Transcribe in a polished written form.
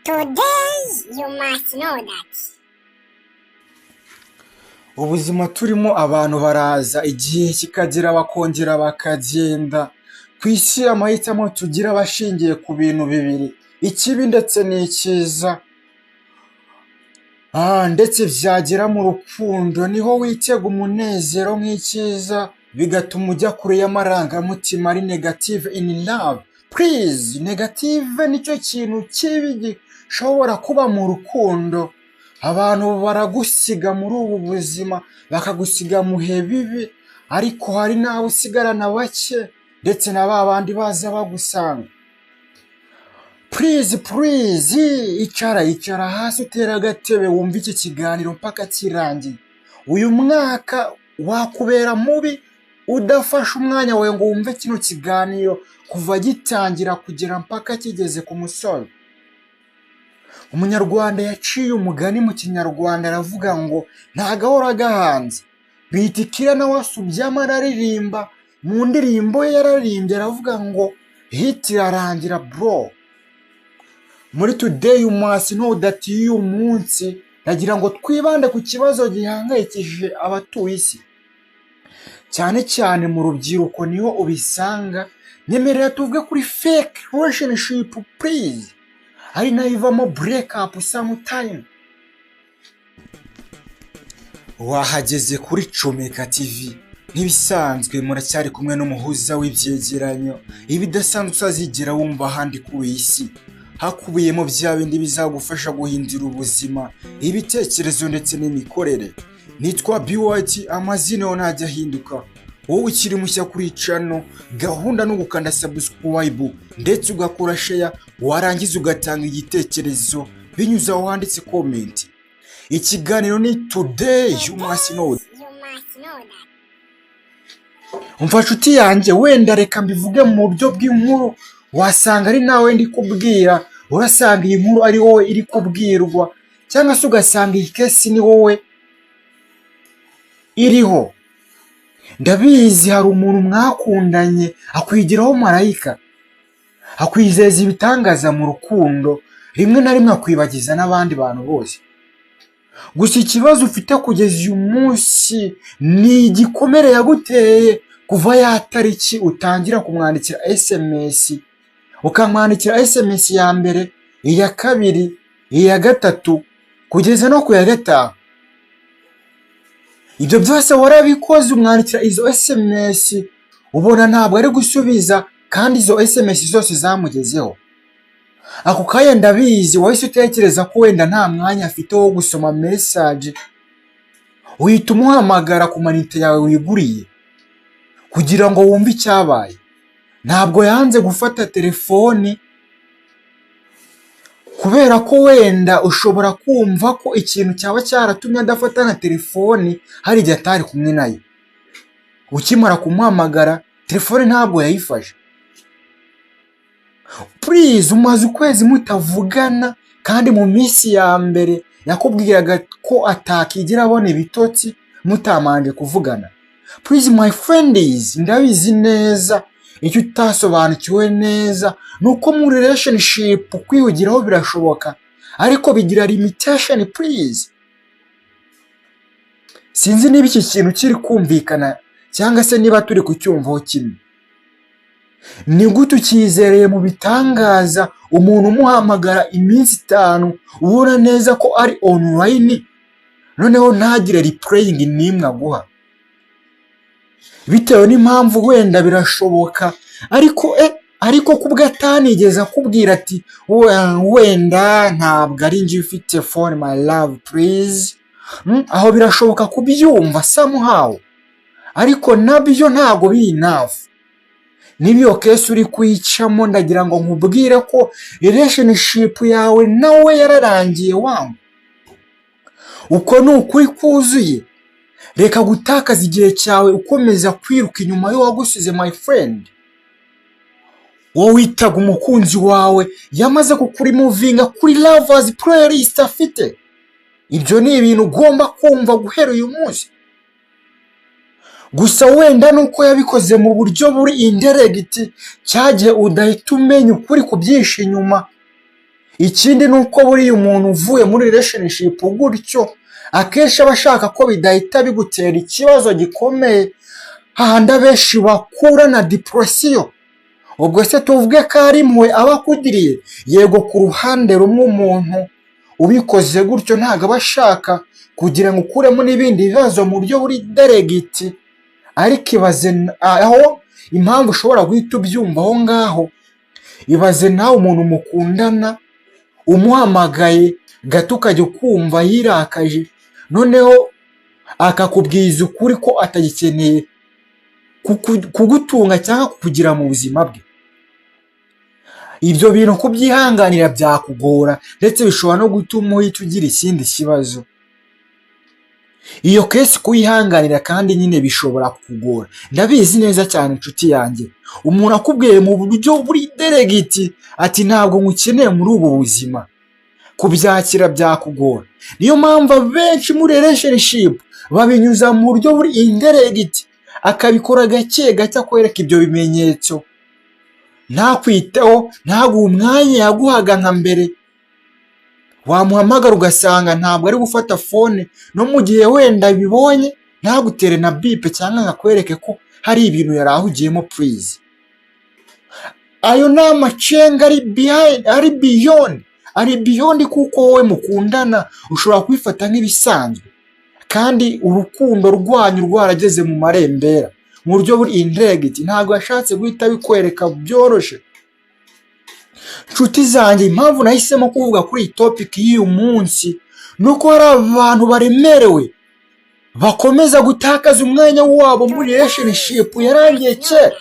Today you must know that. Ubuzima turimo abantu baraza igihe kikagera bakongera bakagenda. Ku isi amahitamo tugira abashingiye ku bintu bibiri, ikibi ndetse n'icyiza. Ndetse byagera mu rukundo niho witega umunezero nk'icyiza, bigatuma ujya kure y'amarangamutima ari negative in love. Please, negative nicyo kintu kibi gishobora kuba mu rukundo. Abantu baragusiga muri ubu buzima, bakagusiga mu bihe bibi, ariko hari n'abo usigarana bake ndetse na ba bandi baza bagusanga. Please, icara hasi utera agatebe wumva iki kiganiro mpaka kirangiye. Uyu mwaka wakubera mubi udafashe umwanya wawe ngo wumve kino kiganiro kuva gitangira kugera mpaka kigeze ku musozo. Umunyarwanda yaciye umugani mu kinyarwanda aravuga ngo nta gahora gahanze. Bitikira nawe asubyamo araririmba, mu ndirimbo ye yararimbye aravuga ngo hit irarangira bro. Muri today you must know that uyu munsi nagira ngo twibande ku kibazo gihangayikishije abatuye isi, cyane cyane mu rubyiruko niho ubisanga. Nyemerera tuvuge kuri fake relationship please, ari nayo ivamo break up sometime. Wahageze kuri Comeka TV nk'ibisanzwe, muracyari kumwe n'umuhuza w'ibyegeranyo ibidasanzwe uzazigera wumva ahandi ku isi, hakubiyemo bya bindi bizagufasha guhindura ubuzima, ibitekerezo ndetse n'imikorere. Nitwa BYT, amazina yo ntajya ahinduka. Wowe ukiri mushya kuri channel, gahunda no gukanda subscribe ndetse ugakora share, warangiza ugatanga igitekerezo binyuze aho handitse comment. Ikiganiro ni today you must know. Umva nshuti yanjye, wenda reka mbivuge mu buryo bw'inkuru, wasanga ari nawe ndi kubwira, urasanga iyi nkuru ari wowe iri kubwirwa, cyangwa se ugasanga iyi kesi ni wowe iriho. Ndabizi hari umuntu mwakundanye akwigiraho marayika, akwizeza ibitangaza mu rukundo, rimwe na rimwe akwibagiza n'abandi bantu bose. Gusa ikibazo ufite kugeza uyu munsi ni igikomere yaguteye kuva ya tariki utangira kumwandikira SMS, ukamwandikira SMS ya mbere, iya kabiri, iya gatatu, kugeza no ku ya gatanu. Ibyo byose warabikoze, umwandikira izo SMS, ubona ntabwo ari gusubiza, kandi izo SMS zose zamugezeho. Ako kanya ndabizi wahise utekereza ko wenda nta mwanya afite wo gusoma message, uhita umuhamagara ku manite yawe wiguriye kugira ngo wumve icyabaye. Ntabwo yanze gufata telefoni kubera ko wenda ushobora kumva ko ikintu cyaba cyaratumye adafata na telefoni hari igihe atari kumwe nayo. Ukimara kumuhamagara telefoni ntabwo yayifashe. Please, umaze ukwezi mutavugana, kandi mu minsi ya mbere yakubwiraga ko atakigira abona ibitotsi mutamanje kuvugana. Please my friends, ndabizi neza icyo utasobanukiwe neza nuko mu relationship kwihugiraho birashoboka, ariko bigira limitation please. Sinzi niba iki kintu kiri kumvikana cyangwa se niba turi kucyumvaho kimwe. Ni gute ukizereye mu bitangaza umuntu umuhamagara iminsi 5 ubona neza ko ari online, noneho ntagire replaying n'imwe aguha? Bitewe n'impamvu wenda birashoboka, ariko kubwo atanigeze akubwira ati wenda ntabwo ari njye ufite phone my love please, aho birashoboka kubyumva somehow, ariko nabyo ntabwo biri enough. Nibiyo kesi uri kwicamo, ndagira ngo nkubwire ko relationship yawe nawe yararangiye wangu. Uko ni ukuri kuzuye. Reka gutakaza igihe cyawe ukomeza kwiruka inyuma yo wagusize my friend. Wowe witaga umukunzi wawe yamaze kukurimuvinga kuri lovers playlist afite. Ibyo ni ibintu ugomba kumva guhera uyu munsi. Gusa wenda nuko yabikoze mu buryo buri indirect, cyagiye udahita umenya ukuri kubyisha inyuma. ikindi ni uko buriya umuntu uvuye muri relationship gutyo akenshi aba ashaka ko bidahita bigutera ikibazo gikomeye, hahandi abenshi bakura na depression. Ubwo se tuvuge ko ari impuhwe aba akugiriye? Yego, ku ruhande rumwe umuntu ubikoze gutyo ntabwo aba ashaka kugira ngo ukuremo n'ibindi bibazo mu buryo buri deregiti, ariko ibaze aho impamvu ushobora guhita ubyumva aho ngaho. Ibaze nawe umuntu mukundana umuhamagaye gato ukajya ukumva yirakaje, noneho akakubwiza ukuri ko atagikeneye kugutunga cyangwa kukugira mu buzima bwe. Ibyo bintu kubyihanganira byakugora, ndetse bishobora no gutuma uhita ugira ikindi kibazo. Iyo kesi kuyihanganira kandi nyine bishobora kukugora, ndabizi neza cyane inshuti yanjye. Umuntu akubwiye mu buryo buri deregiti ati ntabwo ngukeneye muri ubu buzima, kubyakira byakugora. Niyo mpamvu abenshi muri relationship babinyuza mu buryo buri indiregiti, akabikora gake gake akwereka ibyo bimenyetso, ntakwiteho, ntaguhe umwanya yaguhaga nka mbere. Wamuhamagara ugasanga ntabwo ari gufata fone, no mu gihe wenda bibonye ntagutere na bipe cyangwa akwereke ko hari ibintu yari ahugiyemo please. Ayo ni amacenga ari beyond kuko wowe mukundana ushobora kubifata nk'ibisanzwe, kandi urukundo rwanyu rwarageze mu marembera mu buryo buri indiregiti, ntabwo yashatse guhita bikwereka byoroshye. Nshuti zanjye, impamvu nahisemo kuvuga kuri iyi topic y'uyu munsi nuko hari abantu baremerewe bakomeza gutakaza umwanya wabo muri relationship yarangiye kera.